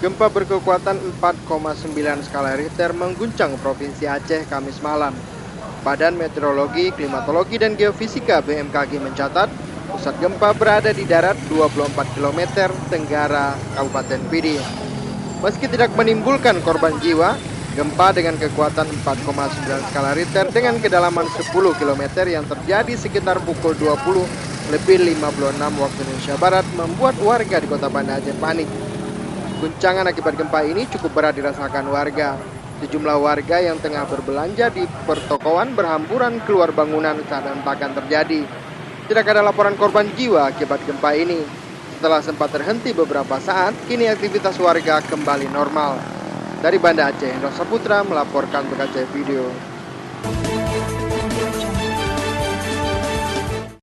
Gempa berkekuatan 4,9 skala Richter mengguncang Provinsi Aceh Kamis malam. Badan Meteorologi, Klimatologi, dan Geofisika (BMKG) mencatat pusat gempa berada di darat 24 km tenggara Kabupaten Pidi. Meski tidak menimbulkan korban jiwa, gempa dengan kekuatan 4,9 skala Richter dengan kedalaman 10 km yang terjadi sekitar pukul 20:56 waktu Indonesia Barat membuat warga di Kota Banda Aceh panik. Guncangan akibat gempa ini cukup berat dirasakan warga. Sejumlah warga yang tengah berbelanja di pertokoan berhamburan keluar bangunan saat hentakan terjadi. Tidak ada laporan korban jiwa akibat gempa ini. Setelah sempat terhenti beberapa saat, kini aktivitas warga kembali normal. Dari Banda Aceh, Hendro Saputra melaporkan untuk Aceh Video.